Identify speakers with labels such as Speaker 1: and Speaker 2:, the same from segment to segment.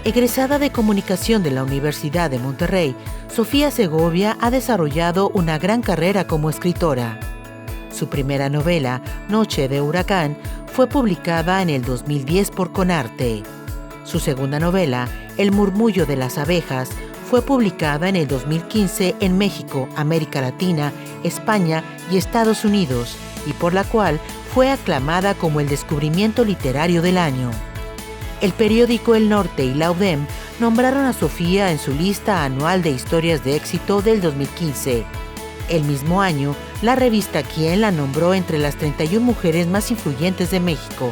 Speaker 1: Egresada de Comunicación de la Universidad de Monterrey, Sofía Segovia ha desarrollado una gran carrera como escritora. Su primera novela, Noche de Huracán, fue publicada en el 2010 por Conarte. Su segunda novela, El murmullo de las abejas, fue publicada en el 2015 en México, América Latina, España y Estados Unidos, y por la cual fue aclamada como el descubrimiento literario del año. El periódico El Norte y la UDEM nombraron a Sofía en su lista anual de historias de éxito del 2015. El mismo año, la revista Quién la nombró entre las 31 mujeres más influyentes de México.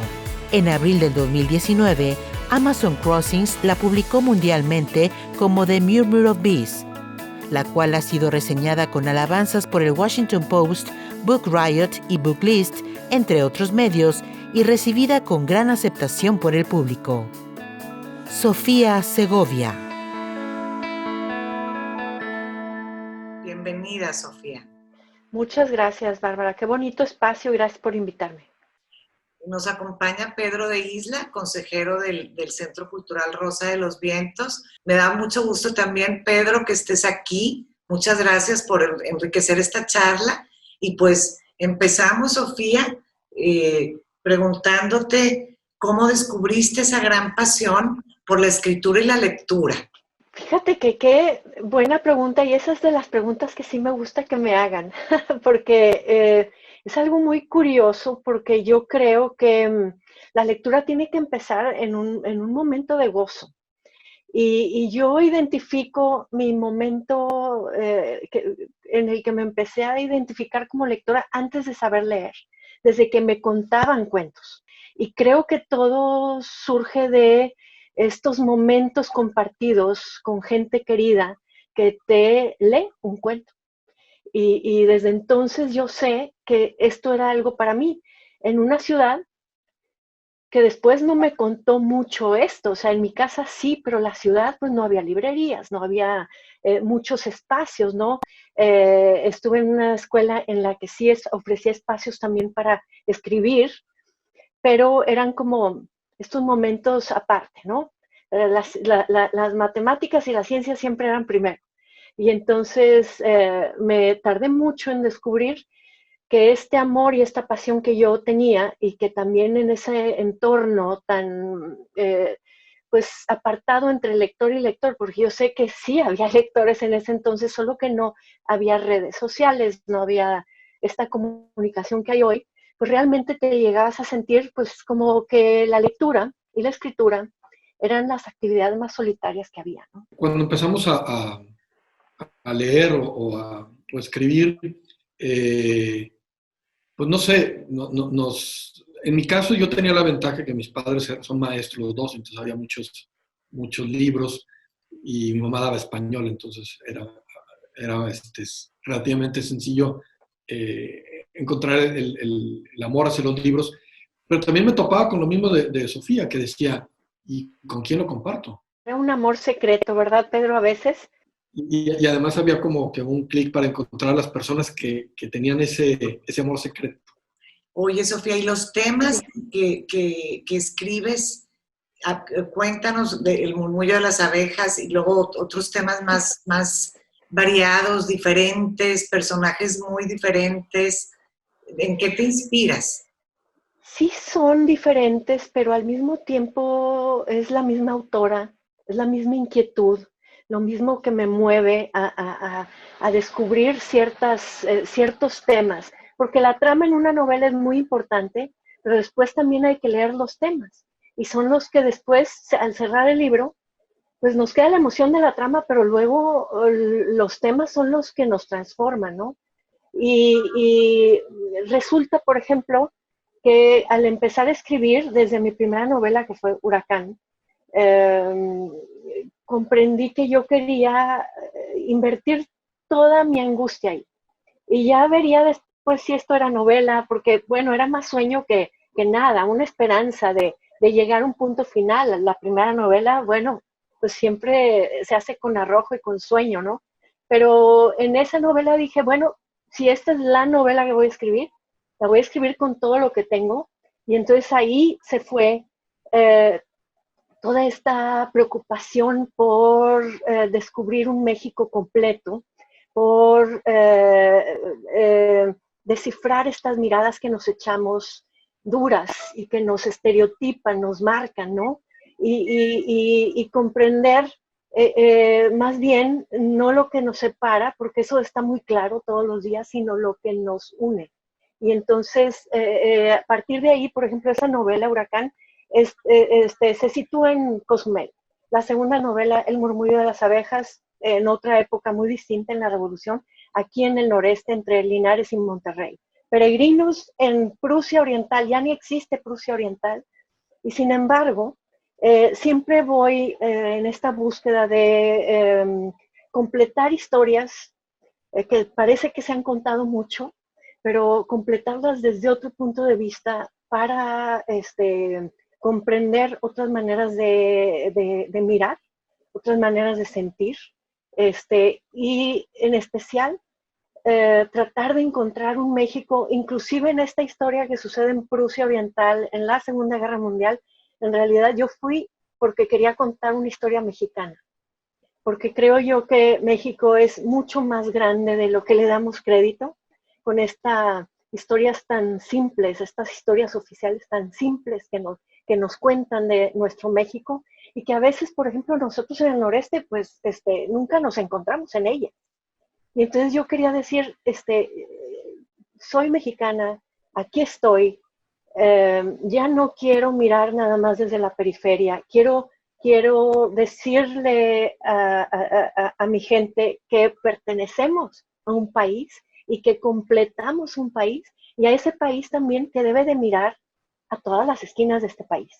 Speaker 1: En abril del 2019, Amazon Crossings la publicó mundialmente como The Murmur of Bees, la cual ha sido reseñada con alabanzas por el Washington Post, Book Riot y Booklist, entre otros medios, y recibida con gran aceptación por el público. Sofía Segovia.
Speaker 2: Bienvenida, Sofía.
Speaker 3: Muchas gracias, Bárbara. Qué bonito espacio. Gracias por invitarme.
Speaker 2: Nos acompaña Pedro de Isla, consejero del Centro Cultural Rosa de los Vientos. Me da mucho gusto también, Pedro, que estés aquí. Muchas gracias por enriquecer esta charla. Y pues empezamos, Sofía, preguntándote cómo descubriste esa gran pasión por la escritura y la lectura.
Speaker 3: Fíjate que qué buena pregunta, y esa es de las preguntas que sí me gusta que me hagan, porque es algo muy curioso, porque yo creo que la lectura tiene que empezar en un momento de gozo. Y yo identifico mi momento en el que me empecé a identificar como lectora antes de saber leer, desde que me contaban cuentos. Y creo que todo surge de estos momentos compartidos con gente querida que te lee un cuento. Y desde entonces yo sé que esto era algo para mí. En una ciudad que después no me contó mucho esto, o sea, en mi casa sí, pero la ciudad pues no había librerías, no había muchos espacios, ¿no? Estuve en una escuela en la que sí ofrecía espacios también para escribir, pero eran como estos momentos aparte, ¿no? Las matemáticas y las ciencias siempre eran primero. Y entonces me tardé mucho en descubrir que este amor y esta pasión que yo tenía y que también en ese entorno tan pues apartado entre lector y lector, porque yo sé que sí había lectores en ese entonces, solo que no había redes sociales, no había esta comunicación que hay hoy, pues realmente te llegabas a sentir pues como que la lectura y la escritura eran las actividades más solitarias que había, ¿no?
Speaker 4: Cuando empezamos a leer o a escribir, pues no sé, en mi caso yo tenía la ventaja que mis padres son maestros los dos, entonces había muchos libros y mi mamá daba español, entonces era relativamente sencillo encontrar el amor hacia los libros, pero también me topaba con lo mismo de Sofía, que decía, ¿y con quién lo comparto?
Speaker 3: Era un amor secreto, ¿verdad, Pedro? A veces.
Speaker 4: Y además había como que un clic para encontrar a las personas que tenían ese amor secreto.
Speaker 2: Oye, Sofía, ¿y los temas que escribes? Cuéntanos del murmullo de las abejas y luego otros temas más variados, diferentes, personajes muy diferentes. ¿En qué te inspiras?
Speaker 3: Sí son diferentes, pero al mismo tiempo es la misma autora, es la misma inquietud, lo mismo que me mueve a descubrir ciertos temas, porque la trama en una novela es muy importante, pero después también hay que leer los temas, y son los que después, al cerrar el libro, pues nos queda la emoción de la trama, pero luego los temas son los que nos transforman, ¿no? Y resulta, por ejemplo, que al empezar a escribir, desde mi primera novela, que fue Huracán, comprendí que yo quería invertir toda mi angustia ahí. Y ya vería después si esto era novela, porque, bueno, era más sueño que nada, una esperanza de llegar a un punto final. La primera novela, bueno, pues siempre se hace con arrojo y con sueño, ¿no? Pero en esa novela dije, bueno, si esta es la novela que voy a escribir, la voy a escribir con todo lo que tengo. Y entonces ahí se fue toda esta preocupación por descubrir un México completo, por descifrar estas miradas que nos echamos duras y que nos estereotipan, nos marcan, ¿no? Y comprender más bien no lo que nos separa, porque eso está muy claro todos los días, sino lo que nos une. Y entonces, a partir de ahí, por ejemplo, esa novela, Huracán, se sitúa en Cozumel. La segunda novela, El murmullo de las abejas, en otra época muy distinta en la Revolución, aquí en el noreste, entre Linares y Monterrey. Peregrinos en Prusia Oriental, ya ni existe Prusia Oriental, y sin embargo, siempre voy en esta búsqueda de completar historias que parece que se han contado mucho, pero completarlas desde otro punto de vista para comprender otras maneras de mirar, otras maneras de sentir, y en especial tratar de encontrar un México, inclusive en esta historia que sucede en Prusia Oriental, en la Segunda Guerra Mundial. En realidad yo fui porque quería contar una historia mexicana, porque creo yo que México es mucho más grande de lo que le damos crédito, con estas historias tan simples, estas historias oficiales tan simples que nos cuentan de nuestro México, y que a veces, por ejemplo, nosotros en el noreste, pues nunca nos encontramos en ellas. Y entonces yo quería decir, soy mexicana, aquí estoy, ya no quiero mirar nada más desde la periferia, quiero decirle a mi gente que pertenecemos a un país y que completamos un país, y a ese país también que debe de mirar a todas las esquinas de este país,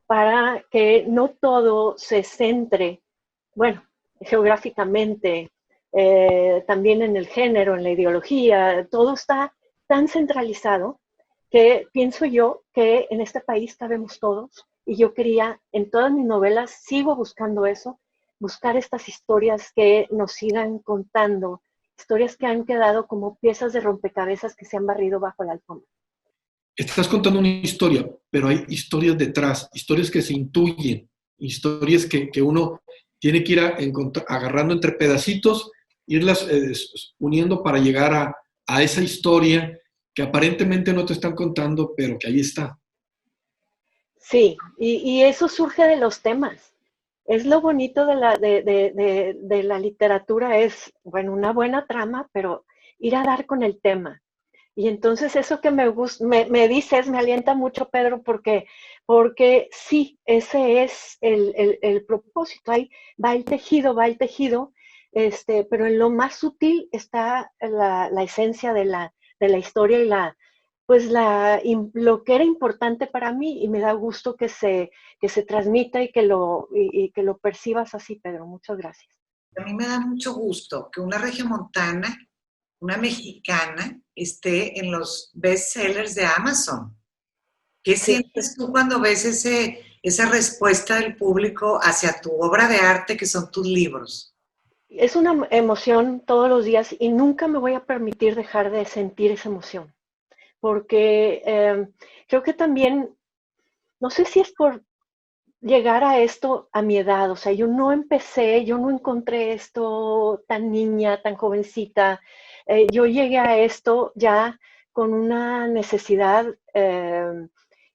Speaker 3: para que no todo se centre, bueno, geográficamente, también en el género, en la ideología, todo está tan centralizado que pienso yo que en este país cabemos todos, y yo quería, en todas mis novelas, sigo buscando eso, buscar estas historias que nos sigan contando, historias que han quedado como piezas de rompecabezas que se han barrido bajo la alfombra.
Speaker 4: Estás contando una historia, pero hay historias detrás, historias que se intuyen, historias que uno tiene que ir agarrando entre pedacitos, irlas uniendo para llegar a esa historia que aparentemente no te están contando, pero que ahí está.
Speaker 3: Sí, y eso surge de los temas. Es lo bonito de la literatura, es, bueno, una buena trama, pero ir a dar con el tema. Y entonces eso que me dices, me alienta mucho, Pedro, porque sí, ese es el propósito. Ahí va el tejido, pero en lo más sutil está la esencia de la historia y lo que era importante para mí, y me da gusto que se transmita y que lo percibas así, Pedro. Muchas gracias.
Speaker 2: A mí me da mucho gusto que una regiomontana, una mexicana, esté en los bestsellers de Amazon. ¿Qué sientes tú cuando ves esa respuesta del público hacia tu obra de arte que son tus libros?
Speaker 3: Es una emoción todos los días y nunca me voy a permitir dejar de sentir esa emoción, porque creo que también, no sé si es por llegar a esto a mi edad, o sea, yo no encontré esto tan niña, tan jovencita, yo llegué a esto ya con una necesidad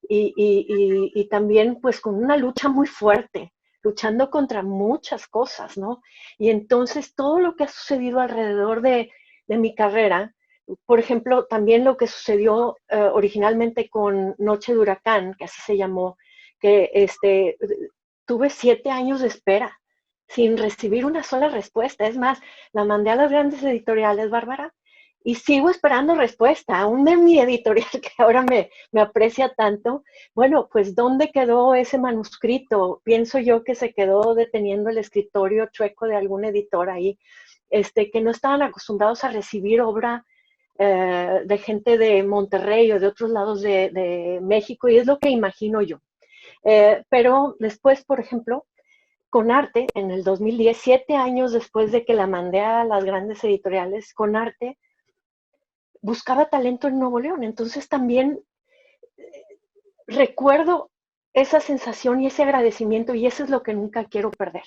Speaker 3: y también pues con una lucha muy fuerte, luchando contra muchas cosas, ¿no? Y entonces todo lo que ha sucedido alrededor de mi carrera, por ejemplo, también lo que sucedió originalmente con Noche de Huracán, que así se llamó, que tuve 7 años de espera sin recibir una sola respuesta. Es más, la mandé a las grandes editoriales, Bárbara, y sigo esperando respuesta, aún de mi editorial que ahora me aprecia tanto. Bueno, pues ¿dónde quedó ese manuscrito? Pienso yo que se quedó deteniendo el escritorio chueco de algún editor ahí, que no estaban acostumbrados a recibir obra de gente de Monterrey o de otros lados de México, y es lo que imagino yo. Pero después, por ejemplo, con Arte, en el 2010, 7 años después de que la mandé a las grandes editoriales, con Arte buscaba talento en Nuevo León. Entonces también recuerdo esa sensación y ese agradecimiento, y eso es lo que nunca quiero perder.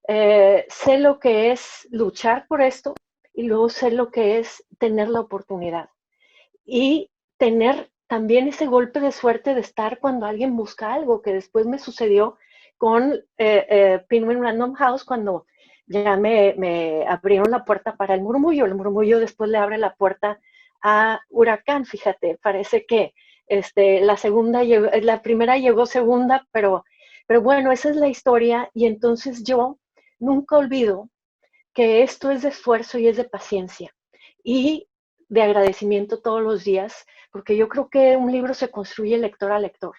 Speaker 3: Sé lo que es luchar por esto y luego sé lo que es tener la oportunidad. Y tener también ese golpe de suerte de estar cuando alguien busca algo, que después me sucedió con Penguin Random House, cuando ya me abrieron la puerta para el murmullo después le abre la puerta a Huracán, fíjate, parece que la primera llegó segunda, pero bueno, esa es la historia, y entonces yo nunca olvido que esto es de esfuerzo y es de paciencia y de agradecimiento todos los días, porque yo creo que un libro se construye lector a lector.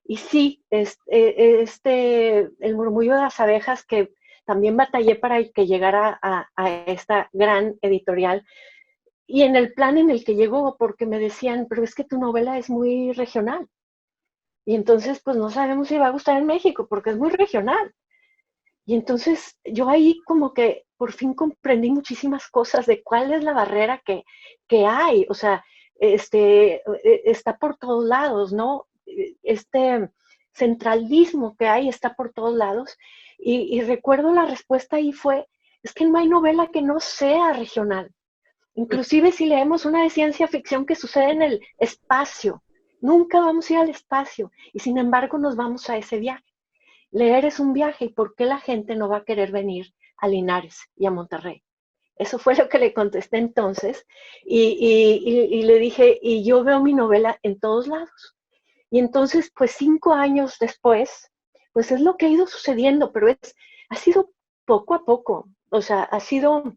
Speaker 3: Y sí, El murmullo de las abejas, que también batallé para que llegara a esta gran editorial, y en el plan en el que llegó, porque me decían, pero es que tu novela es muy regional. Y entonces, pues no sabemos si va a gustar en México, porque es muy regional. Y entonces yo ahí como que por fin comprendí muchísimas cosas de cuál es la barrera que hay. O sea, está por todos lados, ¿no? Este centralismo que hay está por todos lados. Y recuerdo la respuesta ahí fue, es que no hay novela que no sea regional. Inclusive si leemos una de ciencia ficción que sucede en el espacio, nunca vamos a ir al espacio y sin embargo nos vamos a ese viaje. Leer es un viaje, y ¿por qué la gente no va a querer venir a Linares y a Monterrey? Eso fue lo que le contesté entonces, y le dije, y yo veo mi novela en todos lados. Y entonces, pues 5 años después, pues es lo que ha ido sucediendo, pero ha sido poco a poco, o sea, ha sido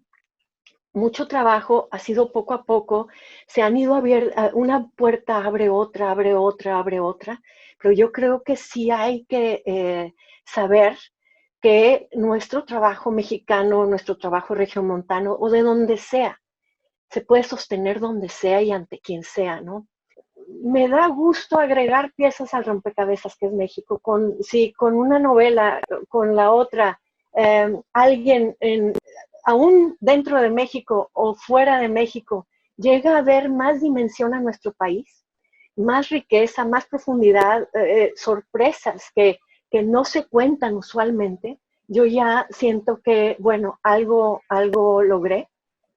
Speaker 3: mucho trabajo, ha sido poco a poco, se han ido abierto, una puerta abre otra, abre otra, abre otra, pero yo creo que sí hay que saber que nuestro trabajo mexicano, nuestro trabajo regiomontano o de donde sea, se puede sostener donde sea y ante quien sea, ¿no? Me da gusto agregar piezas al rompecabezas que es México, si con una novela, con la otra, alguien aún dentro de México o fuera de México llega a ver más dimensión a nuestro país, más riqueza, más profundidad, sorpresas que no se cuentan usualmente, yo ya siento que, bueno, algo logré.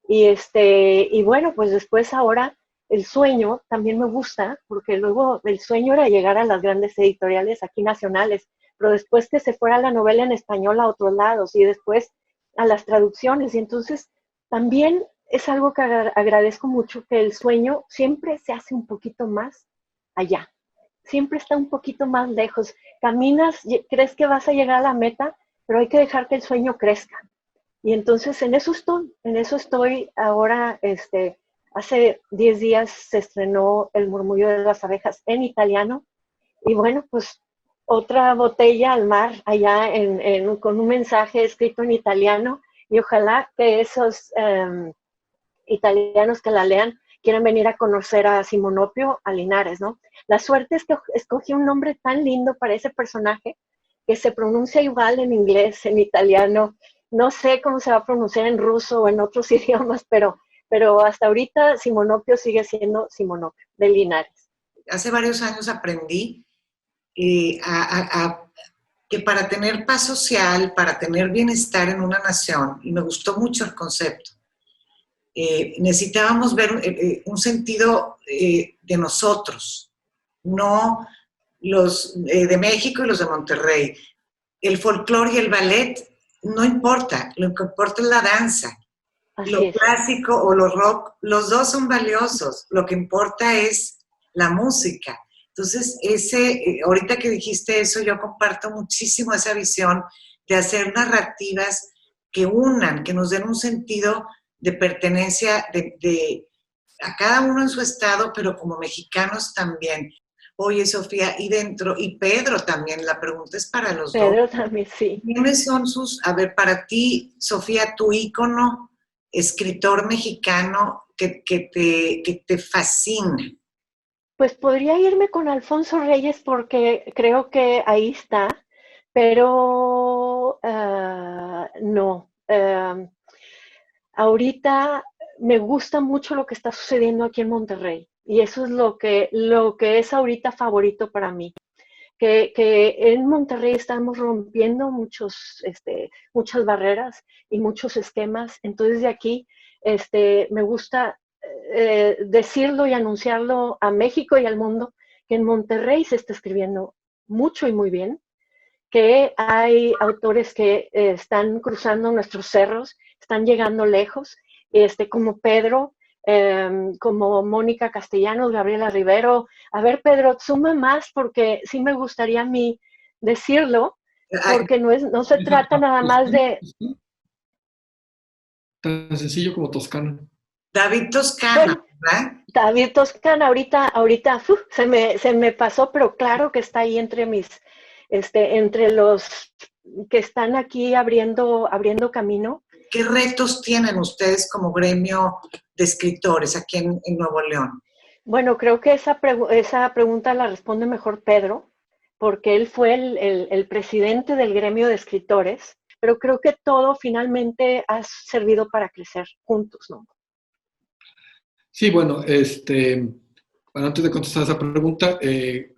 Speaker 3: Y bueno, pues después ahora el sueño también me gusta, porque luego el sueño era llegar a las grandes editoriales aquí nacionales, pero después que se fuera la novela en español a otros lados y después a las traducciones. Y entonces también es algo que agradezco mucho, que el sueño siempre se hace un poquito más allá, siempre está un poquito más lejos. Caminas, crees que vas a llegar a la meta, pero hay que dejar que el sueño crezca. Y entonces en eso estoy ahora. Hace 10 días se estrenó El murmullo de las abejas en italiano, y bueno, pues otra botella al mar allá con un mensaje escrito en italiano, y ojalá que esos italianos que la lean quieran venir a conocer a Simonopio, a Linares, ¿no? La suerte es que escogí un nombre tan lindo para ese personaje que se pronuncia igual en inglés, en italiano. No sé cómo se va a pronunciar en ruso o en otros idiomas, pero hasta ahorita Simonopio sigue siendo Simonopio, de Linares.
Speaker 2: Hace varios años aprendí que para tener paz social, para tener bienestar en una nación, y me gustó mucho el concepto, necesitábamos ver un sentido de nosotros, no los de México y los de Monterrey. El folclore y el ballet no importa, lo que importa es la danza. Lo clásico o lo rock, los dos son valiosos, lo que importa es la música. Entonces, ahorita que dijiste eso, yo comparto muchísimo esa visión de hacer narrativas que unan, que nos den un sentido de pertenencia a cada uno en su estado, pero como mexicanos también. Oye, Sofía, y Pedro también, la pregunta es para los dos.
Speaker 3: Pedro también, sí.
Speaker 2: ¿Quiénes son para ti, Sofía, tu ícono, escritor mexicano que te fascina?
Speaker 3: Pues podría irme con Alfonso Reyes porque creo que ahí está, pero no. Ahorita me gusta mucho lo que está sucediendo aquí en Monterrey, y eso es lo que es ahorita favorito para mí. que en Monterrey estamos rompiendo muchas barreras y muchos esquemas. Entonces de aquí me gusta decirlo y anunciarlo a México y al mundo, que en Monterrey se está escribiendo mucho y muy bien, que hay autores que están cruzando nuestros cerros, están llegando lejos, como Pedro, como Mónica Castellanos, Gabriela Rivero. A ver, Pedro, suma más, porque sí me gustaría a mí decirlo, porque no se trata nada más de...
Speaker 4: Tan sencillo como Toscana.
Speaker 2: David Toscana, ¿verdad?
Speaker 3: David Toscana, ahorita se me pasó, pero claro que está ahí entre entre los que están aquí abriendo camino.
Speaker 2: ¿Qué retos tienen ustedes como gremio de escritores aquí en Nuevo León?
Speaker 3: Bueno, creo que esa pregunta la responde mejor Pedro, porque él fue el presidente del gremio de escritores, pero creo que todo finalmente ha servido para crecer juntos, ¿no?
Speaker 4: Sí, bueno, bueno, antes de contestar esa pregunta,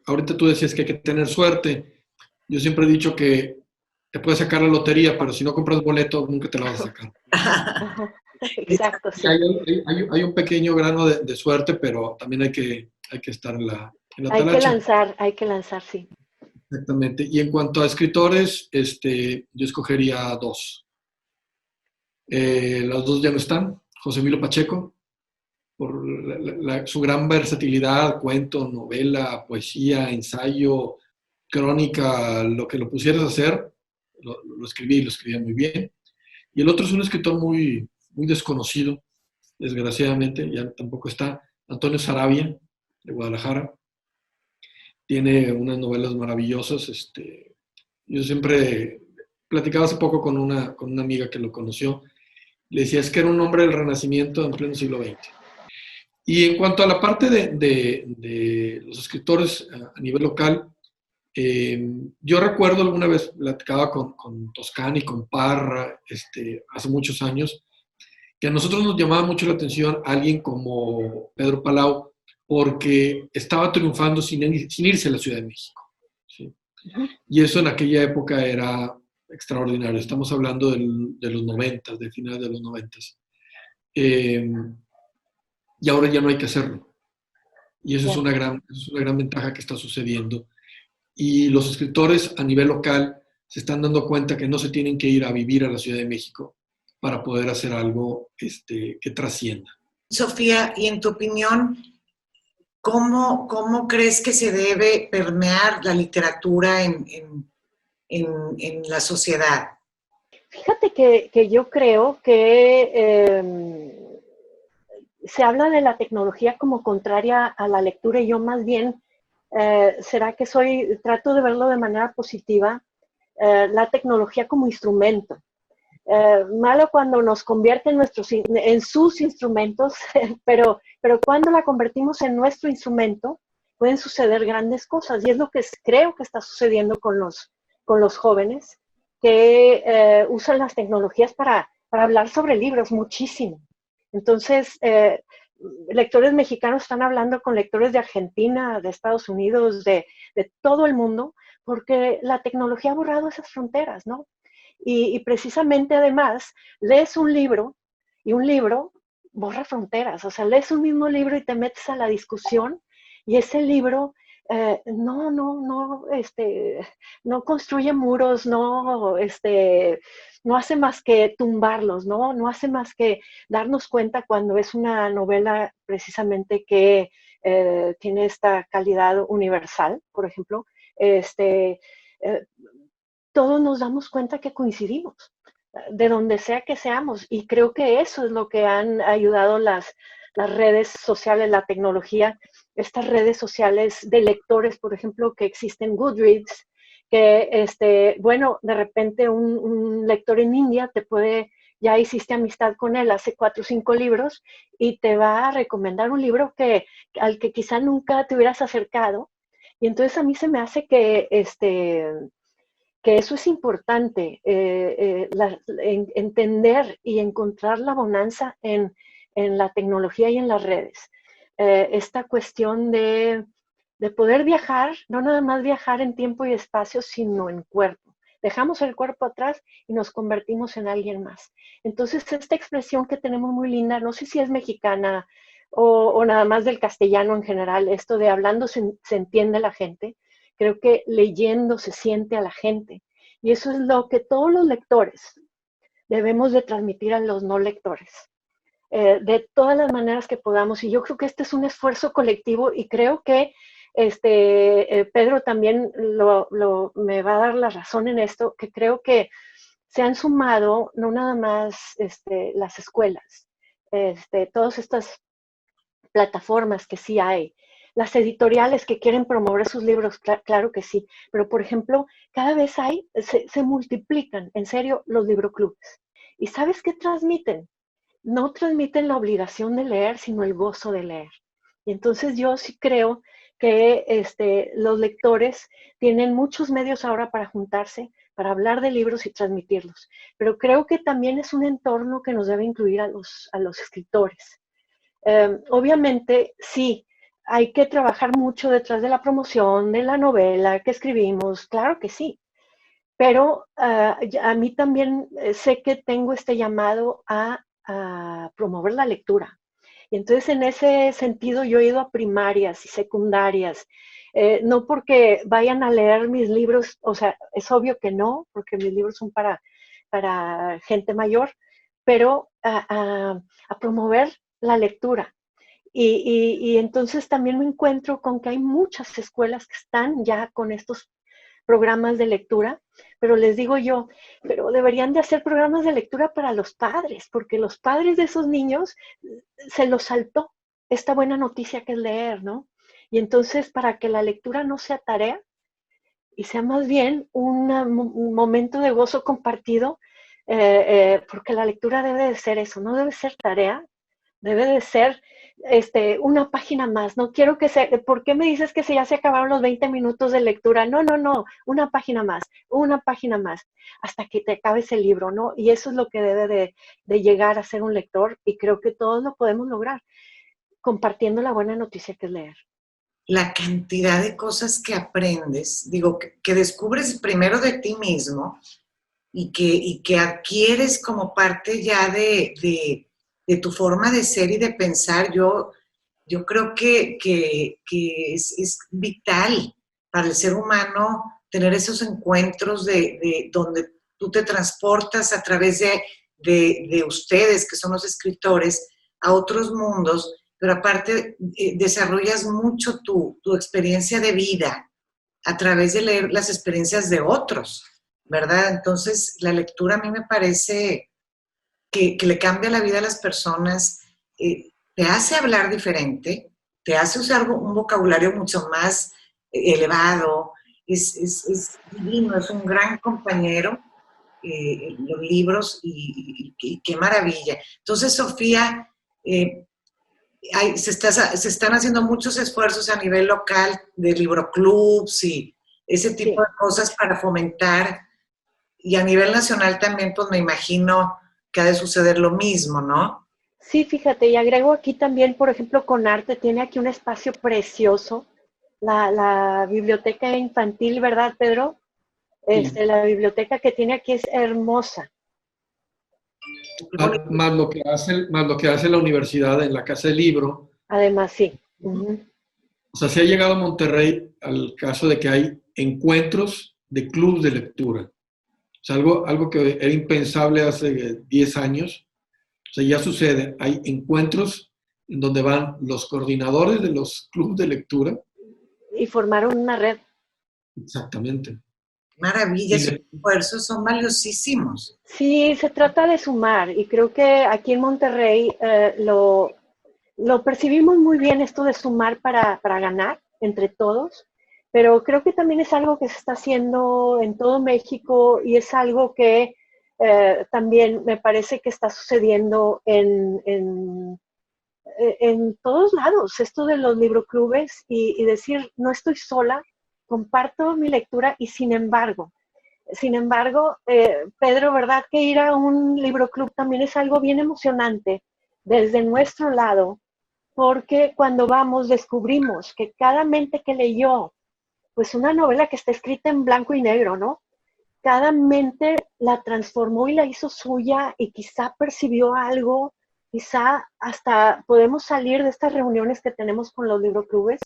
Speaker 4: ahorita tú decías que hay que tener suerte. Yo siempre he dicho que te puedes sacar la lotería, pero si no compras boleto, nunca te la vas a sacar.
Speaker 3: Ajá, exacto, sí.
Speaker 4: Hay un pequeño grano de suerte, pero también hay que estar en la talacha.
Speaker 3: Hay que lanzar, sí.
Speaker 4: Exactamente. Y en cuanto a escritores, yo escogería dos. Las dos ya no están. José Emilio Pacheco, por su gran versatilidad, cuento, novela, poesía, ensayo, crónica, lo que lo pusieras a hacer, lo escribía y lo escribía muy bien. Y el otro es un escritor muy, muy desconocido, desgraciadamente, ya tampoco está, Antonio Sarabia, de Guadalajara. Tiene unas novelas maravillosas. Yo siempre platicaba hace poco con una amiga que lo conoció. Le decía, es que era un hombre del Renacimiento en pleno siglo XX. Y en cuanto a la parte de los escritores a nivel local, yo recuerdo alguna vez platicaba con Toscana y con Parra hace muchos años, que a nosotros nos llamaba mucho la atención alguien como Pedro Palau, porque estaba triunfando sin irse a la Ciudad de México. ¿Sí?
Speaker 3: Uh-huh.
Speaker 4: Y eso en aquella época era extraordinario. Estamos hablando de los 90, de finales de los 90. Y ahora ya no hay que hacerlo. Y eso es una gran ventaja que está sucediendo. Y los escritores a nivel local se están dando cuenta que no se tienen que ir a vivir a la Ciudad de México para poder hacer algo que trascienda.
Speaker 2: Sofía, y en tu opinión, ¿cómo crees que se debe permear la literatura en la sociedad?
Speaker 3: Fíjate que yo creo que se habla de la tecnología como contraria a la lectura y yo más bien, será que trato de verlo de manera positiva, la tecnología como instrumento. Malo cuando nos convierte en sus instrumentos, pero cuando la convertimos en nuestro instrumento, pueden suceder grandes cosas. Y es lo que creo que está sucediendo con los jóvenes, que usan las tecnologías para hablar sobre libros muchísimo. Entonces, lectores mexicanos están hablando con lectores de Argentina, de Estados Unidos, de todo el mundo, porque la tecnología ha borrado esas fronteras, ¿no? Y precisamente además lees un libro y un libro borra fronteras, o sea, lees un mismo libro y te metes a la discusión y ese libro no construye muros, no hace más que tumbarlos, no hace más que darnos cuenta cuando es una novela precisamente que tiene esta calidad universal, por ejemplo, todos nos damos cuenta que coincidimos, de donde sea que seamos. Y creo que eso es lo que han ayudado las redes sociales, la tecnología, estas redes sociales de lectores, por ejemplo, que existen Goodreads, que, de repente un lector en India ya hiciste amistad con él hace 4 o 5 libros y te va a recomendar un libro al que quizá nunca te hubieras acercado. Y entonces a mí se me hace que eso es importante, entender y encontrar la bonanza en la tecnología y en las redes. Esta cuestión de de poder viajar, no nada más viajar en tiempo y espacio, sino en cuerpo. Dejamos el cuerpo atrás y nos convertimos en alguien más. Entonces, esta expresión que tenemos muy linda, no sé si es mexicana o nada más del castellano en general, esto de hablando se entiende la gente, creo que leyendo se siente a la gente. Y eso es lo que todos los lectores debemos de transmitir a los no lectores, de todas las maneras que podamos. Y yo creo que este es un esfuerzo colectivo y creo que Pedro también me va a dar la razón en esto, que creo que se han sumado no nada más las escuelas, todas estas plataformas que sí hay, las editoriales que quieren promover sus libros, claro que sí, pero por ejemplo, cada vez se multiplican, en serio, los libroclubes. ¿Y sabes qué transmiten? No transmiten la obligación de leer, sino el gozo de leer. Y entonces yo sí creo que los lectores tienen muchos medios ahora para juntarse, para hablar de libros y transmitirlos. Pero creo que también es un entorno que nos debe incluir a los escritores. Obviamente, sí, hay que trabajar mucho detrás de la promoción, de la novela que escribimos, claro que sí. Pero a mí también sé que tengo este llamado a promover la lectura. Y entonces en ese sentido yo he ido a primarias y secundarias, no porque vayan a leer mis libros, o sea, es obvio que no, porque mis libros son para gente mayor, pero a promover la lectura. Y entonces también me encuentro con que hay muchas escuelas que están ya con estos programas de lectura, pero les digo yo, pero deberían de hacer programas de lectura para los padres, porque los padres de esos niños se los saltó esta buena noticia que es leer, ¿no? Y entonces para que la lectura no sea tarea y sea más bien un momento de gozo compartido, porque la lectura debe de ser eso, no debe ser tarea, debe de ser una página más. No quiero que sea, ¿por qué me dices que ya se acabaron los 20 minutos de lectura? No, no, no, una página más, hasta que te acabes el libro, ¿no? Y eso es lo que debe de llegar a ser un lector, y creo que todos lo podemos lograr, compartiendo la buena noticia que es leer.
Speaker 2: La cantidad de cosas que aprendes, digo, que descubres primero de ti mismo y que adquieres como parte ya de tu forma de ser y de pensar. Yo creo que es vital para el ser humano tener esos encuentros de donde tú te transportas a través de ustedes, que son los escritores, a otros mundos, pero aparte desarrollas mucho tu experiencia de vida a través de leer las experiencias de otros, ¿verdad? Entonces, la lectura a mí me parece que le cambia la vida a las personas, te hace hablar diferente, te hace usar un vocabulario mucho más elevado, es divino, es un gran compañero, los libros, y qué maravilla. Entonces, Sofía, se están haciendo muchos esfuerzos a nivel local de libroclubs y ese tipo de cosas para fomentar, y a nivel nacional también, pues me imagino que ha de suceder lo mismo, ¿no?
Speaker 3: Sí, fíjate, y agrego aquí también, por ejemplo, Conarte tiene aquí un espacio precioso, la biblioteca infantil, ¿verdad, Pedro?
Speaker 4: Sí.
Speaker 3: La biblioteca que tiene aquí es hermosa.
Speaker 4: Más lo que hace la universidad en la Casa del Libro.
Speaker 3: Además, sí. Uh-huh.
Speaker 4: O sea, se ha llegado a Monterrey al caso de que hay encuentros de clubes de lectura. O sea, algo que era impensable hace 10 años. O sea, ya sucede. Hay encuentros en donde van los coordinadores de los clubes de lectura.
Speaker 3: Y formaron una red.
Speaker 2: Exactamente. Maravilla, sus esfuerzos son valiosísimos.
Speaker 3: Sí, se trata de sumar, y creo que aquí en Monterrey lo percibimos muy bien, esto de sumar para ganar entre todos, pero creo que también es algo que se está haciendo en todo México, y es algo que también me parece que está sucediendo en todos lados, esto de los libroclubes, y decir, no estoy sola, comparto mi lectura. Y sin embargo, Pedro, ¿verdad que ir a un libroclub también es algo bien emocionante desde nuestro lado? porque cuando vamos descubrimos que cada mente que leyó, pues una novela que está escrita en blanco y negro, ¿no? Cada mente la transformó y la hizo suya y quizá percibió algo, quizá hasta podemos salir de estas reuniones que tenemos con los libroclubes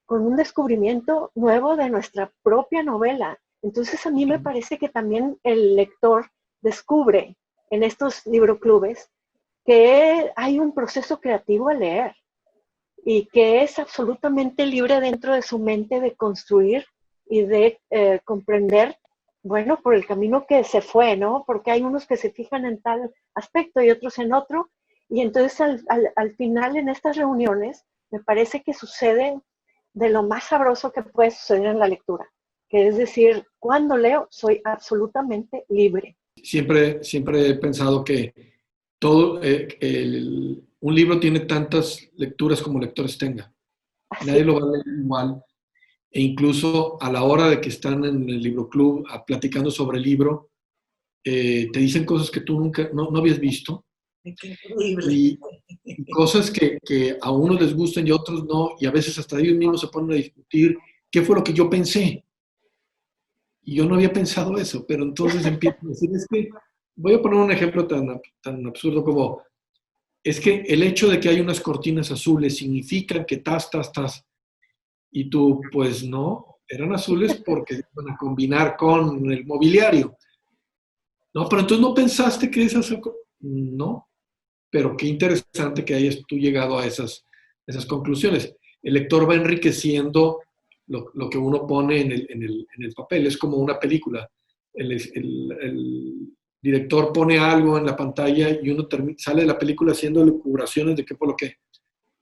Speaker 3: con un descubrimiento nuevo de nuestra propia novela. Entonces a mí me parece que también el lector descubre en estos libroclubes que hay un proceso creativo al leer y que es absolutamente libre dentro de su mente de construir y de comprender, bueno, por el camino que se fue, ¿no? Porque hay unos que se fijan en tal aspecto y otros en otro, y entonces al final en estas reuniones me parece que sucede de lo más sabroso que puede suceder en la lectura, que es decir, cuando leo soy absolutamente libre.
Speaker 4: Siempre he pensado que todo, un libro tiene tantas lecturas como lectores tenga.
Speaker 3: Así.
Speaker 4: Nadie lo va a leer igual. E incluso a la hora de que están en el libro club platicando sobre el libro, te dicen cosas que tú nunca, no habías visto.
Speaker 2: Qué increíble.
Speaker 4: Y cosas que a unos les gustan y a otros no, y a veces hasta ellos mismos se ponen a discutir qué fue lo que yo pensé. Y yo no había pensado eso, pero entonces empiezo a decir, es que, voy a poner un ejemplo tan absurdo como, es que el hecho de que hay unas cortinas azules significa que tas. Y tú, pues no, eran azules porque iban a combinar con el mobiliario. No, pero entonces no pensaste que esas... No, pero qué interesante que hayas tú llegado a esas conclusiones. El lector va enriqueciendo lo que uno pone en el papel, es como una película. El director pone algo en la pantalla y uno sale de la película haciendo elucubraciones de qué fue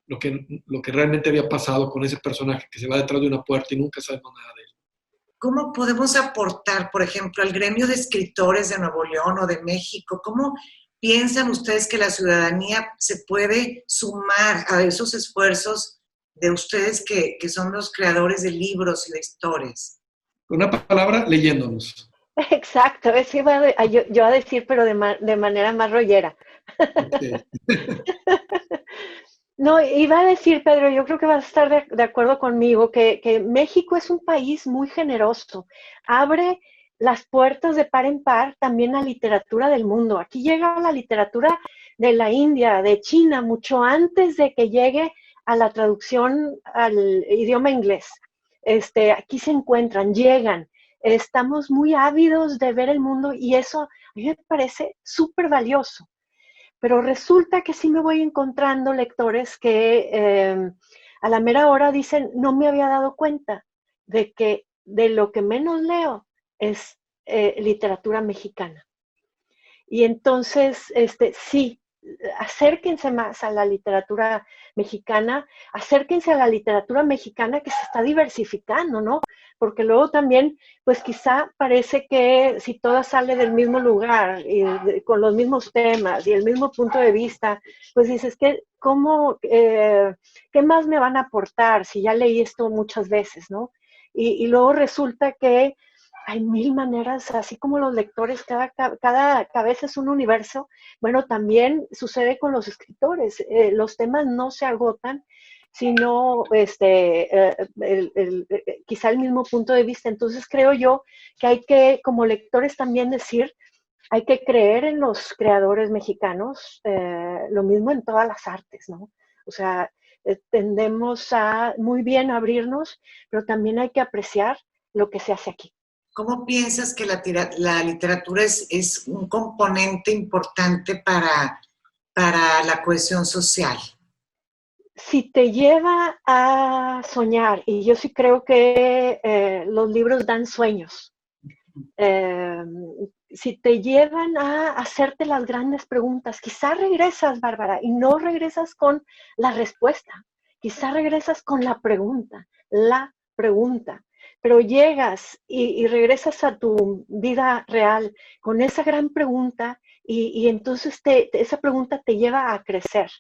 Speaker 4: lo que realmente había pasado con ese personaje que se va detrás de una puerta y nunca sabemos nada de él.
Speaker 2: ¿Cómo podemos aportar, por ejemplo, al gremio de escritores de Nuevo León o de México? ¿Cómo piensan ustedes que la ciudadanía se puede sumar a esos esfuerzos de ustedes que son los creadores de libros y de historias?
Speaker 4: Con una palabra, leyéndonos.
Speaker 3: Exacto, eso iba yo a decir, pero de manera más rollera.
Speaker 4: Okay.
Speaker 3: No, iba a decir, Pedro, yo creo que vas a estar de acuerdo conmigo, que México es un país muy generoso. Abre las puertas de par en par también a literatura del mundo. Aquí llega la literatura de la India, de China, mucho antes de que llegue a la traducción al idioma inglés. Aquí se encuentran, llegan. Estamos muy ávidos de ver el mundo y eso a mí me parece súper valioso. Pero resulta que sí me voy encontrando lectores que a la mera hora dicen, no me había dado cuenta de que de lo que menos leo es literatura mexicana. Y entonces, sí, acérquense más a la literatura mexicana, acérquense a la literatura mexicana que se está diversificando, ¿no? Porque luego también, pues quizá parece que si toda sale del mismo lugar y con los mismos temas y el mismo punto de vista, pues dices, ¿cómo, qué más me van a aportar si ya leí esto muchas veces, ¿no? Y luego resulta que hay mil maneras, así como los lectores, cada cabeza es un universo. Bueno, también sucede con los escritores. Los temas no se agotan, sino quizá el mismo punto de vista. Entonces creo yo que hay que, como lectores también decir, hay que creer en los creadores mexicanos, lo mismo en todas las artes, ¿no? O sea, tendemos a muy bien abrirnos, pero también hay que apreciar lo que se hace aquí.
Speaker 2: ¿Cómo piensas que la literatura es un componente importante para la cohesión social?
Speaker 3: Si te lleva a soñar, y yo sí creo que los libros dan sueños, si te llevan a hacerte las grandes preguntas, quizá regresas, Bárbara, y no regresas con la respuesta, quizá regresas con la pregunta, pero llegas y regresas a tu vida real con esa gran pregunta y entonces esa pregunta te lleva a crecer.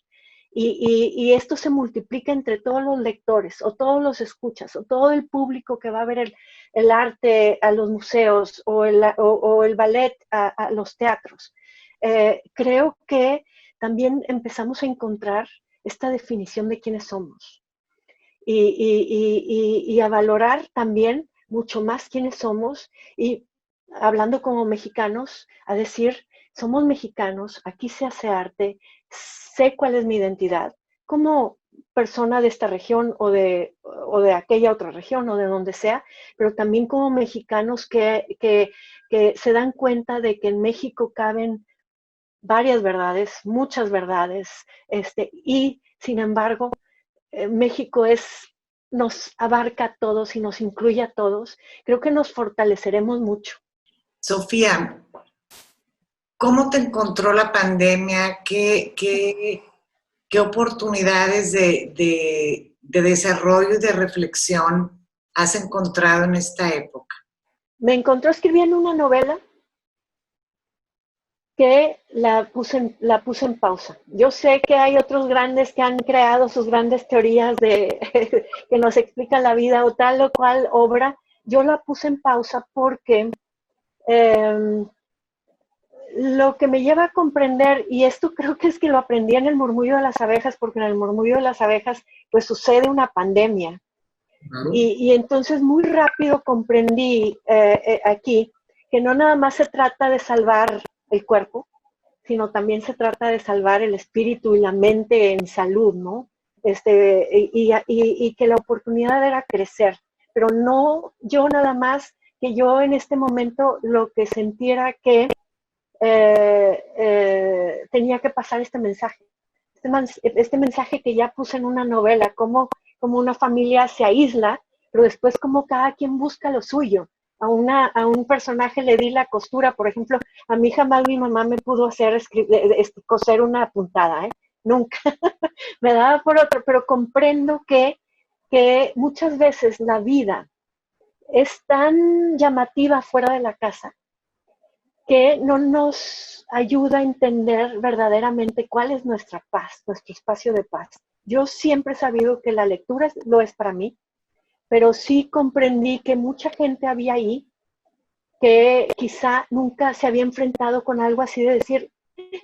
Speaker 3: Y esto se multiplica entre todos los lectores o todos los escuchas o todo el público que va a ver el arte a los museos o el ballet a los teatros. Creo que también empezamos a encontrar esta definición de quiénes somos y a valorar también mucho más quiénes somos y hablando como mexicanos, a decir, somos mexicanos, aquí se hace arte, sé cuál es mi identidad, como persona de esta región o de aquella otra región o de donde sea, pero también como mexicanos que se dan cuenta de que en México caben varias verdades, muchas verdades, y sin embargo, México nos abarca a todos y nos incluye a todos. Creo que nos fortaleceremos mucho.
Speaker 2: Sofía, ¿cómo te encontró la pandemia? ¿Qué oportunidades de desarrollo y de reflexión has encontrado en esta época?
Speaker 3: Me encontró escribiendo una novela que la puse en pausa. Yo sé que hay otros grandes que han creado sus grandes teorías que nos explican la vida o tal o cual obra. Yo la puse en pausa porque lo que me lleva a comprender, y esto creo que es que lo aprendí en el murmullo de las abejas, porque en el murmullo de las abejas pues sucede una pandemia.
Speaker 4: Claro.
Speaker 3: Y entonces muy rápido comprendí aquí que no nada más se trata de salvar el cuerpo, sino también se trata de salvar el espíritu y la mente en salud, ¿no? Y que la oportunidad era crecer, pero no yo nada más, que yo en este momento lo que sintiera que tenía que pasar este mensaje. Este mensaje que ya puse en una novela, como una familia se aísla, pero después como cada quien busca lo suyo. A un personaje le di la costura, por ejemplo, a mí jamás mi mamá me pudo hacer coser una puntada, nunca. Me daba por otro, pero comprendo que muchas veces la vida es tan llamativa fuera de la casa que no nos ayuda a entender verdaderamente cuál es nuestra paz, nuestro espacio de paz. Yo siempre he sabido que la lectura lo es para mí, pero sí comprendí que mucha gente había ahí que quizá nunca se había enfrentado con algo así de decir,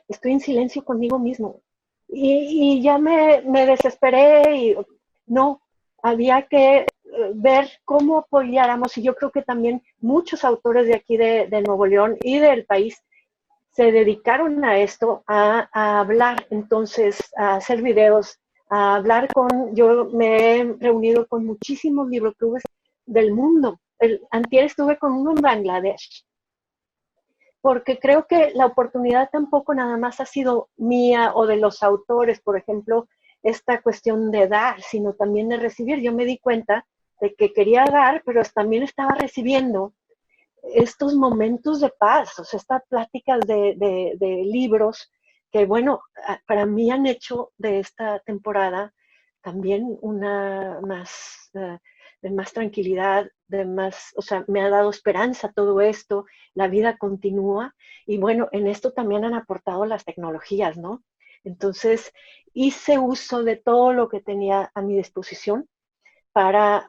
Speaker 3: estoy en silencio conmigo mismo. Y ya me desesperé y no, había que ver cómo apoyáramos, y yo creo que también muchos autores de aquí de Nuevo León y del país se dedicaron a esto, a hablar, entonces, a hacer videos, a hablar yo me he reunido con muchísimos libroclubes del mundo. Antier estuve con uno en Bangladesh, porque creo que la oportunidad tampoco nada más ha sido mía o de los autores, por ejemplo, esta cuestión de dar, sino también de recibir. Yo me di cuenta de que quería dar, pero también estaba recibiendo estos momentos de paz, o sea, estas pláticas de libros que, bueno, para mí han hecho de esta temporada también una de más tranquilidad, o sea, me ha dado esperanza todo esto, la vida continúa, y bueno, en esto también han aportado las tecnologías, ¿no? Entonces, hice uso de todo lo que tenía a mi disposición para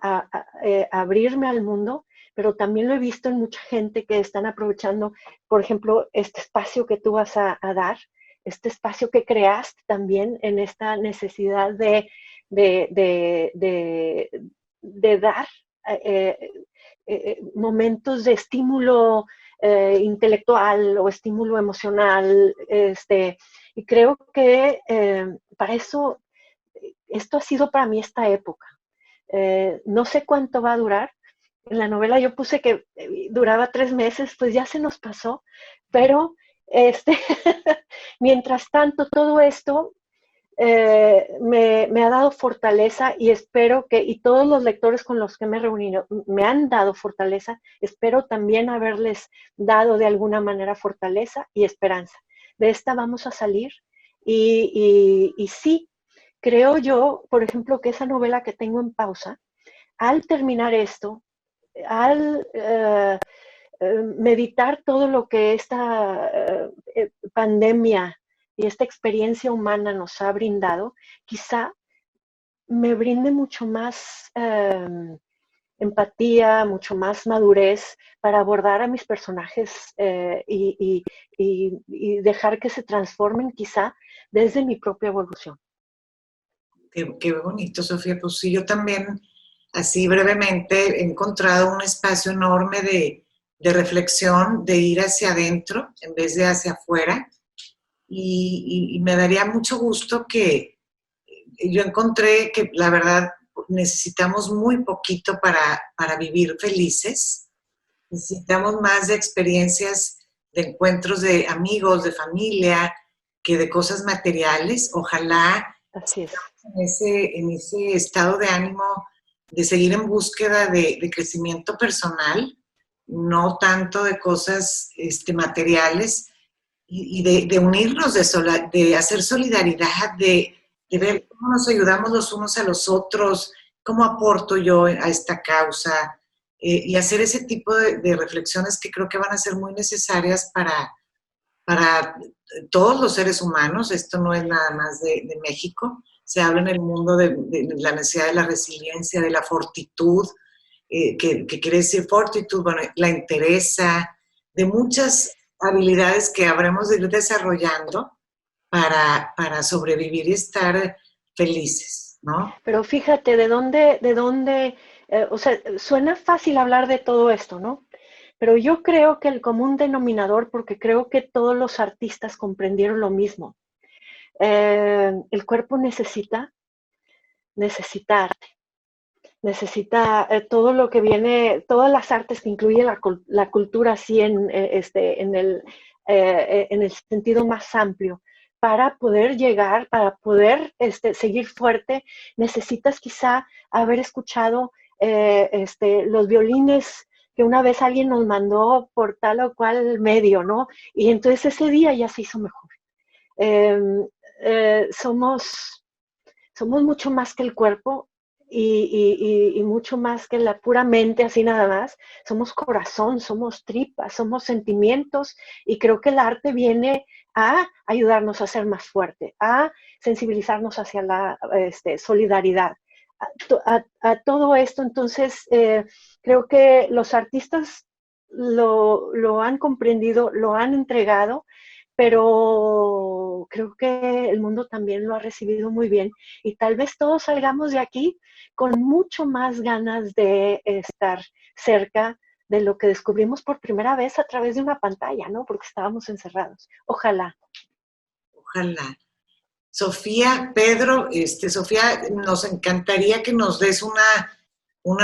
Speaker 3: abrirme al mundo, pero también lo he visto en mucha gente que están aprovechando, por ejemplo, este espacio que tú vas a dar, este espacio que creaste también en esta necesidad de dar momentos de estímulo intelectual o estímulo emocional, y creo que para eso, esto ha sido para mí esta época. No sé cuánto va a durar. En la novela yo puse que duraba 3 meses, pues ya se nos pasó, pero mientras tanto todo esto me ha dado fortaleza, y espero y todos los lectores con los que me he reunido me han dado fortaleza, espero también haberles dado de alguna manera fortaleza y esperanza. De esta vamos a salir, y sí, creo yo, por ejemplo, que esa novela que tengo en pausa, al terminar esto, al meditar todo lo que esta pandemia y esta experiencia humana nos ha brindado, quizá me brinde mucho más empatía, mucho más madurez para abordar a mis personajes y dejar que se transformen quizá desde mi propia evolución.
Speaker 2: Qué bonito, Sofía. Pues sí, yo también, así brevemente, he encontrado un espacio enorme de reflexión, de ir hacia adentro en vez de hacia afuera. Y me daría mucho gusto que yo encontré que la verdad necesitamos muy poquito para vivir felices. Necesitamos más de experiencias, de encuentros de amigos, de familia, que de cosas materiales. Ojalá
Speaker 3: Así es.
Speaker 2: en ese estado de ánimo de seguir en búsqueda de crecimiento personal, no tanto de cosas materiales, y de unirnos, de hacer solidaridad, de ver cómo nos ayudamos los unos a los otros, cómo aporto yo a esta causa, y hacer ese tipo de reflexiones que creo que van a ser muy necesarias para todos los seres humanos. Esto no es nada más de México. Se habla en el mundo de la necesidad de la resiliencia, de la fortitud, que quiere decir fortitud, bueno, la entereza, de muchas habilidades que habremos de ir desarrollando para sobrevivir y estar felices, ¿no?
Speaker 3: Pero fíjate, o sea, suena fácil hablar de todo esto, ¿no? Pero yo creo que el común denominador, porque creo que todos los artistas comprendieron lo mismo, el cuerpo necesita arte, necesita todo lo que viene, todas las artes que incluye la cultura así en el sentido más amplio. Para poder llegar, para poder seguir fuerte, necesitas quizá haber escuchado los violines que una vez alguien nos mandó por tal o cual medio, ¿no? Y entonces ese día ya se hizo mejor. Eh, somos mucho más que el cuerpo y mucho más que la pura mente, así nada más. Somos corazón, somos tripas, somos sentimientos, y creo que el arte viene a ayudarnos a ser más fuerte, a sensibilizarnos hacia la solidaridad, a todo esto. Entonces, creo que los artistas lo han comprendido, lo han entregado, pero creo que el mundo también lo ha recibido muy bien, y tal vez todos salgamos de aquí con mucho más ganas de estar cerca de lo que descubrimos por primera vez a través de una pantalla, ¿no? Porque estábamos encerrados. Ojalá.
Speaker 2: Ojalá. Sofía, Pedro, Sofía, nos encantaría que nos des una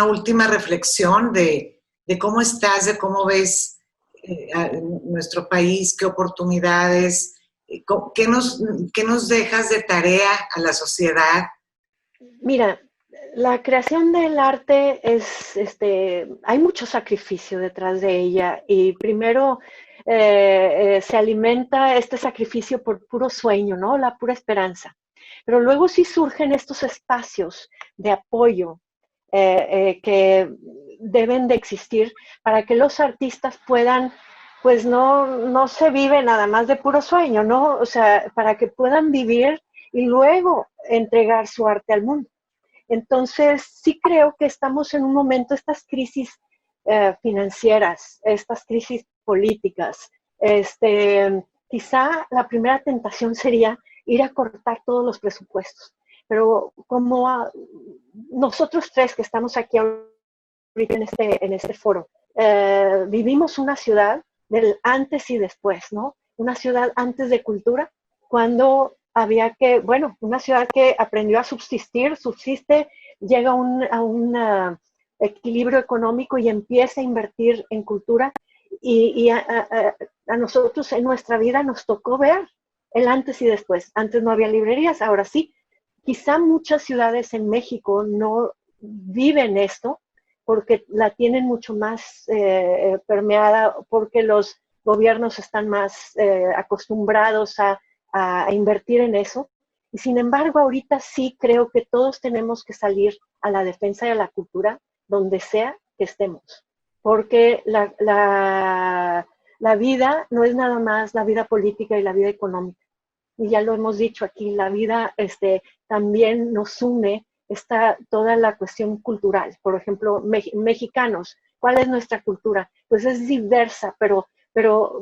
Speaker 2: última reflexión de cómo estás, de cómo ves nuestro país, qué oportunidades, qué nos dejas de tarea a la sociedad.
Speaker 3: Mira, la creación del arte hay mucho sacrificio detrás de ella, y primero se alimenta este sacrificio por puro sueño, ¿no? La pura esperanza. Pero luego sí surgen estos espacios de apoyo que deben de existir para que los artistas puedan, pues no se vive nada más de puro sueño, ¿no? O sea, para que puedan vivir y luego entregar su arte al mundo. Entonces, sí creo que estamos en un momento, estas crisis financieras, estas crisis políticas, quizá la primera tentación sería ir a cortar todos los presupuestos. Pero como nosotros tres que estamos aquí ahorita en este foro, vivimos una ciudad del antes y después, ¿no? Una ciudad antes de cultura, cuando había que, bueno, una ciudad que aprendió a subsiste, llega a un equilibrio económico y empieza a invertir en cultura, y a nosotros en nuestra vida nos tocó ver el antes y después. Antes no había librerías, ahora sí. Quizá muchas ciudades en México no viven esto porque la tienen mucho más permeada, porque los gobiernos están más acostumbrados a invertir en eso. Y sin embargo, ahorita sí creo que todos tenemos que salir a la defensa de la cultura donde sea que estemos, porque la vida no es nada más la vida política y la vida económica. Y ya lo hemos dicho aquí, la vida también nos une toda la cuestión cultural. Por ejemplo, mexicanos, ¿cuál es nuestra cultura? Pues es diversa, pero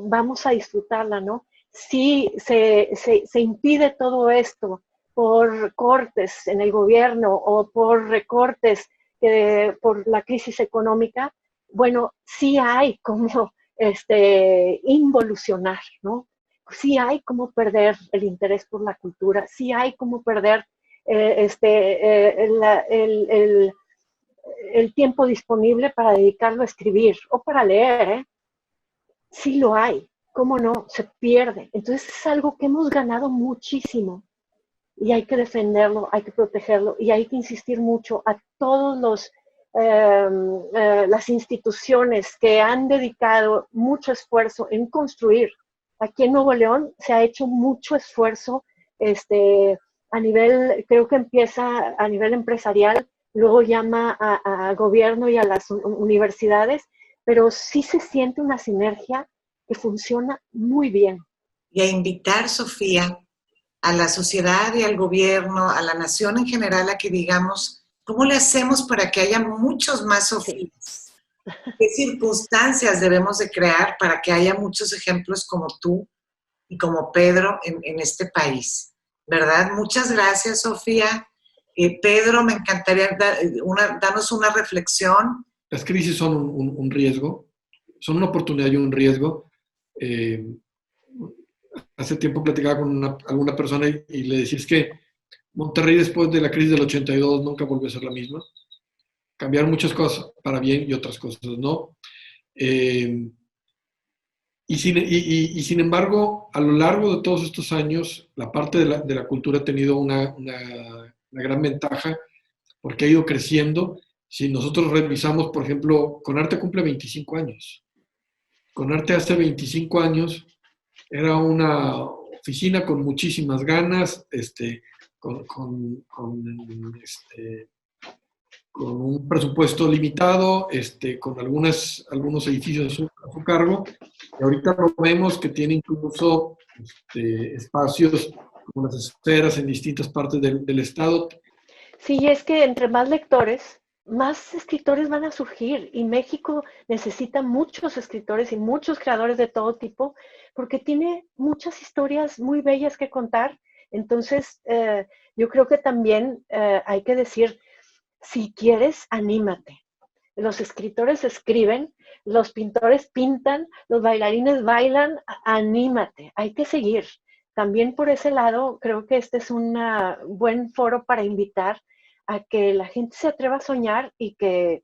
Speaker 3: vamos a disfrutarla, ¿no? Si se impide todo esto por cortes en el gobierno o por recortes por la crisis económica, bueno, sí hay como involucionar, ¿no? Sí hay como perder el interés por la cultura, sí hay como perder el tiempo disponible para dedicarlo a escribir o para leer, ¿eh? Sí lo hay, ¿cómo no? Se pierde. Entonces es algo que hemos ganado muchísimo y hay que defenderlo, hay que protegerlo y hay que insistir mucho a todos las instituciones que han dedicado mucho esfuerzo en construir. Aquí en Nuevo León se ha hecho mucho esfuerzo a nivel, creo que empieza a nivel empresarial, luego llama a gobierno y a las universidades, pero sí se siente una sinergia que funciona muy bien.
Speaker 2: Y a invitar, Sofía, a la sociedad y al gobierno, a la nación en general, a que digamos, ¿cómo le hacemos para que haya muchos más Sofías? Sí. ¿Qué circunstancias debemos de crear para que haya muchos ejemplos como tú y como Pedro en este país? ¿Verdad? Muchas gracias, Sofía. Pedro, me encantaría darnos una reflexión.
Speaker 4: Las crisis son un riesgo, son una oportunidad y un riesgo. Hace tiempo platicaba con alguna persona y le decía, es que Monterrey después de la crisis del 82 nunca volvió a ser la misma. Cambiaron muchas cosas para bien y otras cosas no. Y sin embargo, a lo largo de todos estos años, la parte de la cultura ha tenido una gran ventaja porque ha ido creciendo. Si nosotros revisamos, por ejemplo, Conarte cumple 25 años. Conarte hace 25 años era una oficina con muchísimas ganas, con un presupuesto limitado, con algunos edificios a su cargo. Y ahorita lo vemos que tiene incluso espacios como las esferas en distintas partes del estado.
Speaker 3: Sí, es que entre más lectores, más escritores van a surgir y México necesita muchos escritores y muchos creadores de todo tipo porque tiene muchas historias muy bellas que contar. Entonces, yo creo que también hay que decir, si quieres, anímate. Los escritores escriben, los pintores pintan, los bailarines bailan, anímate, hay que seguir. También por ese lado, creo que este es un buen foro para invitar a que la gente se atreva a soñar y que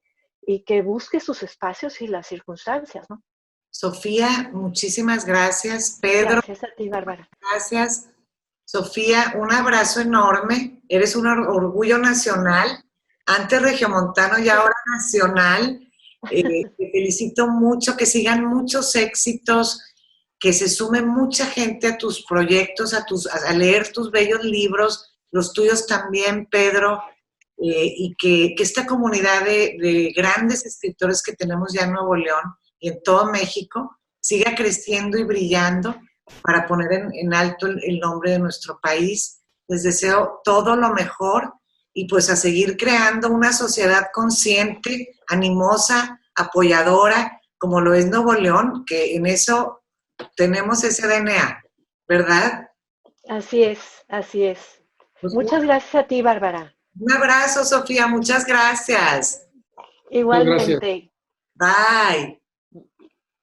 Speaker 3: busque sus espacios y las circunstancias, ¿no?
Speaker 2: Sofía, muchísimas gracias. Pedro.
Speaker 3: Gracias a ti, Bárbara.
Speaker 2: Gracias. Sofía, un abrazo enorme. Eres un orgullo nacional, antes regiomontano y ahora nacional. Te felicito mucho, que sigan muchos éxitos, que se sume mucha gente a tus proyectos, a leer tus bellos libros, los tuyos también, Pedro. Y que esta comunidad de grandes escritores que tenemos ya en Nuevo León y en todo México siga creciendo y brillando para poner en alto el nombre de nuestro país. Les deseo todo lo mejor y pues a seguir creando una sociedad consciente, animosa, apoyadora, como lo es Nuevo León, que en eso tenemos ese DNA, ¿verdad?
Speaker 3: Así es, así es. Pues muchas gracias a ti, Bárbara.
Speaker 2: Un abrazo, Sofía. Muchas gracias.
Speaker 3: Igualmente.
Speaker 2: Bye.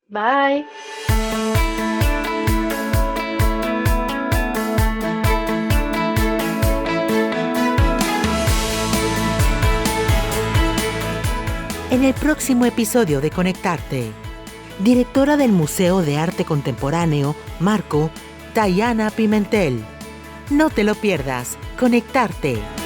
Speaker 3: Bye.
Speaker 1: En el próximo episodio de Conectarte, directora del Museo de Arte Contemporáneo, Marco, Tayana Pimentel. No te lo pierdas. Conectarte.